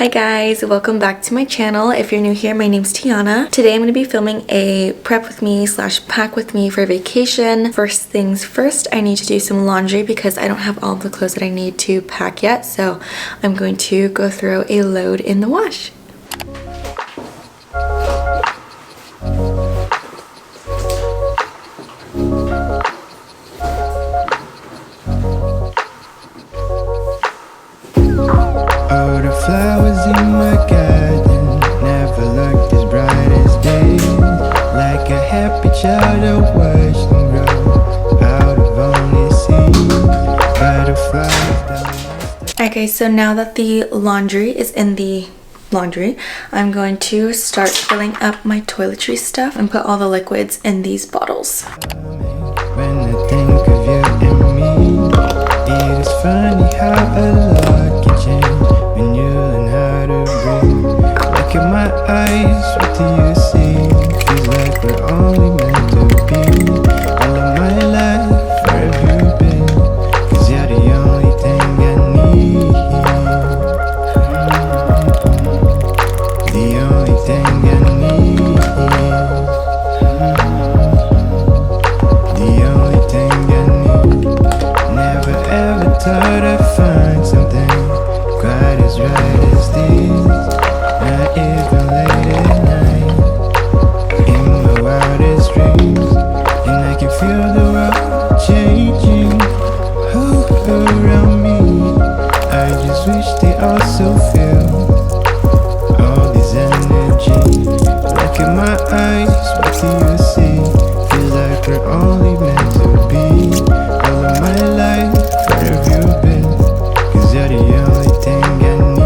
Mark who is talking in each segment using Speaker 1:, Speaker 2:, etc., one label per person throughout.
Speaker 1: Hi guys, welcome back to my channel. If you're new here, my name's Tiana. Today I'm going to be filming a prep with me / pack with me for vacation. First things first, I need to do some laundry because I don't have all the clothes that I need to pack yet. So I'm going to go throw a load in the wash.
Speaker 2: All the flowers in my garden never looked as bright as day. Like a happy child, I watched them grow out of only seeds. Butterflies.
Speaker 1: Okay, so now that the laundry is in the laundry, I'm going to start filling up my toiletries stuff and put all the liquids in these bottles.
Speaker 2: When I think of you and me, it is funny how a lot can change when you learn how to breathe. Look at my eyes, what do you see? Feels like we're only meant to be. All of my life, where have you been? 'Cause you're the only thing I need. The only thing I need. The only thing I need. Never ever thought I'd find something quite as right as this. Not even late at night, in my wildest dreams. And I can feel the world changing around me. I just wish they also feel all this energy. Look at my eyes, what do you see? Feels like we're only meant to be. All of my life, where have you been? 'Cause you're the only thing I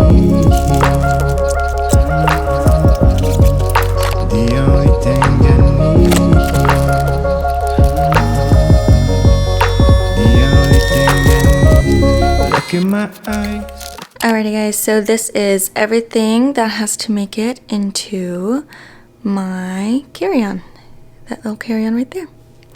Speaker 2: need. The only thing I need. The only thing I need. Look at my eyes.
Speaker 1: Alrighty guys, so this is everything that has to make it into my carry-on. That little carry-on right there.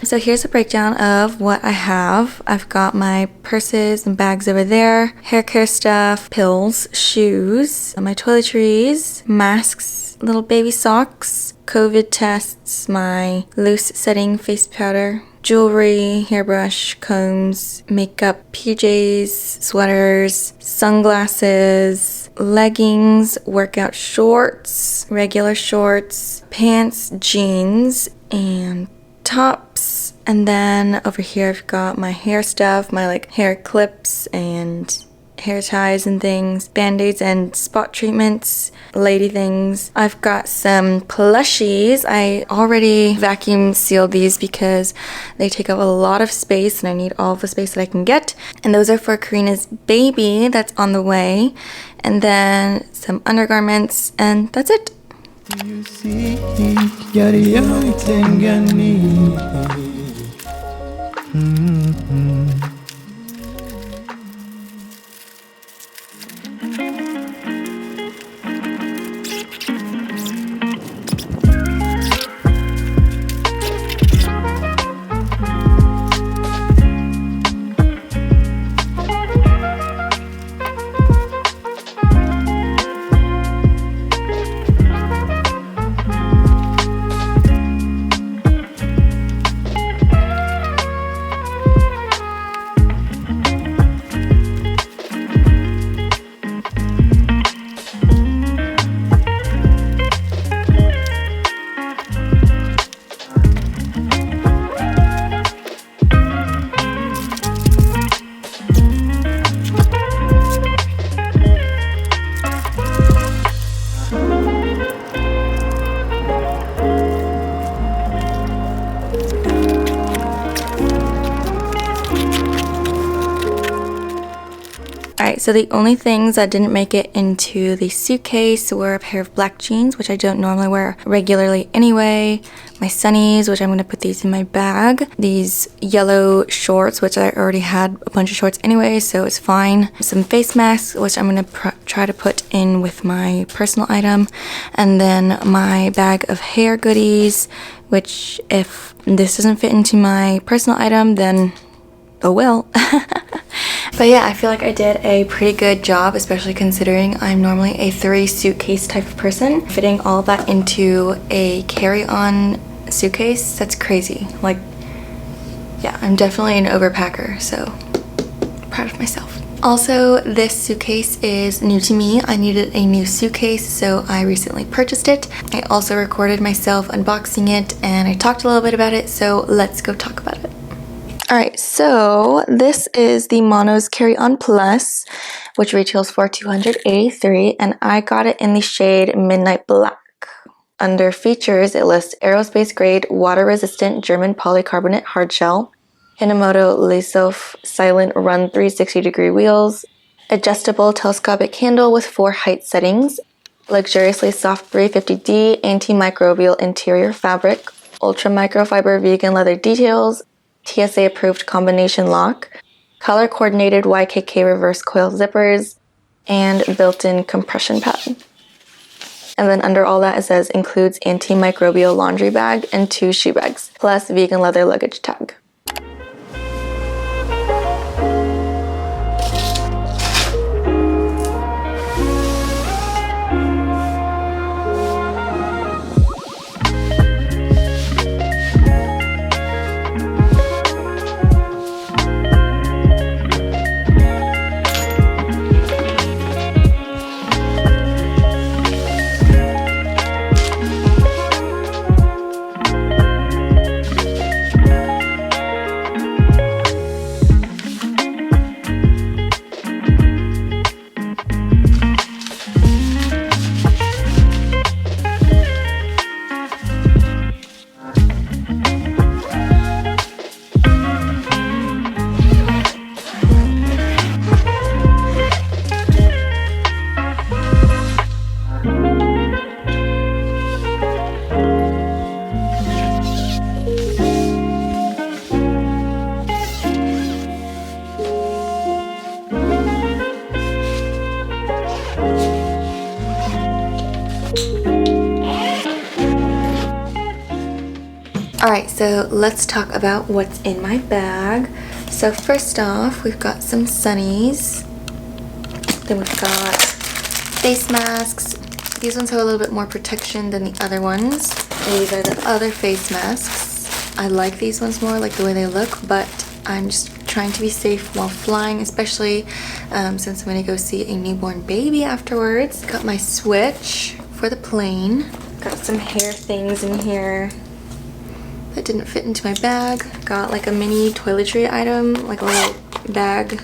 Speaker 1: So here's a breakdown of what I have. I've got my purses and bags over there, hair care stuff, pills, shoes, my toiletries, masks, little baby socks, COVID tests, my loose setting face powder, jewelry, hairbrush, combs, makeup, PJs, sweaters, sunglasses, leggings, workout shorts, regular shorts, pants, jeans, and tops. And then over here I've got my hair stuff, my like hair clips and hair ties and things, band-aids and spot treatments, lady things. I've got some plushies. I already vacuum sealed these because they take up a lot of space and I need all the space that I can get. And those are for Karina's baby that's on the way. And then some undergarments, and that's it.
Speaker 2: You see, you're the only thing I need.
Speaker 1: Alright, so the only things that didn't make it into the suitcase were a pair of black jeans, which I don't normally wear regularly anyway, my sunnies, which I'm going to put these in my bag, these yellow shorts, which I already had a bunch of shorts anyway, so it's fine, some face masks, which I'm going to try to put in with my personal item, and then my bag of hair goodies, which if this doesn't fit into my personal item, then oh well. But yeah, I feel like I did a pretty good job, especially considering I'm normally a 3 suitcase type of person. Fitting all that into a carry-on suitcase, that's crazy. Like, yeah, I'm definitely an overpacker, so proud of myself. Also, this suitcase is new to me. I needed a new suitcase, so I recently purchased it. I also recorded myself unboxing it, and I talked a little bit about it, so let's go talk about it. Alright, so this is the Monos Carry-On Plus, which retails for $283, and I got it in the shade Midnight Black. Under features, it lists aerospace grade, water-resistant German polycarbonate hardshell, Hinomoto Lesof Silent Run 360-degree wheels, adjustable telescopic handle with 4 height settings, luxuriously soft 350D antimicrobial interior fabric, ultra microfiber vegan leather details, TSA approved combination lock, color coordinated YKK reverse coil zippers, and built-in compression pad. And then under all that it says includes antimicrobial laundry bag and 2 shoe bags, plus vegan leather luggage tag. Alright, so let's talk about what's in my bag. So first off, we've got some sunnies. Then we've got face masks. These ones have a little bit more protection than the other ones. These are the other face masks. I like these ones more, like the way they look, but I'm just trying to be safe while flying, especially since I'm going to go see a newborn baby afterwards. Got my switch for the plane. Got some hair things in here that didn't fit into my bag. Got like a mini toiletry item, like a little bag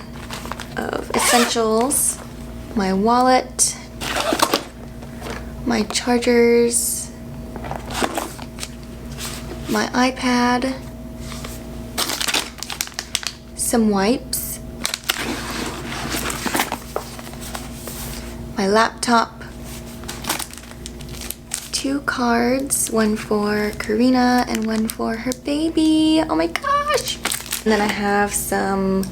Speaker 1: of essentials. My wallet, my chargers, my iPad, some wipes, my laptop, 2 cards, one for Karina and one for her baby. Oh my gosh! And then I have some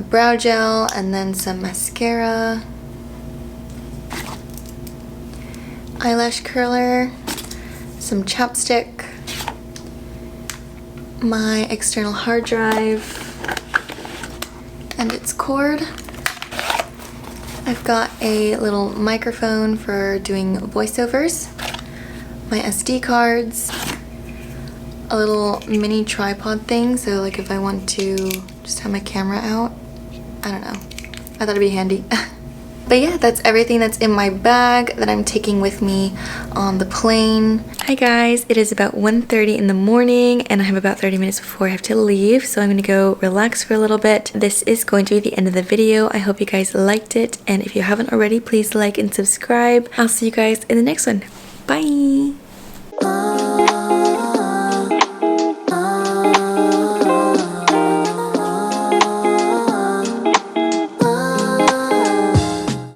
Speaker 1: brow gel and then some mascara, eyelash curler, some chapstick, my external hard drive and its cord. I've got a little microphone for doing voiceovers, my SD cards, a little mini tripod thing, so like if I want to just have my camera out, I don't know, I thought it'd be handy. But yeah, that's everything that's in my bag that I'm taking with me on the plane. Hi guys, it is about 1:30 in the morning and I have about 30 minutes before I have to leave, so I'm gonna go relax for a little bit. This is going to be the end of the video. I hope you guys liked it, and if you haven't already, please like and subscribe. I'll see you guys in the next one. Bye!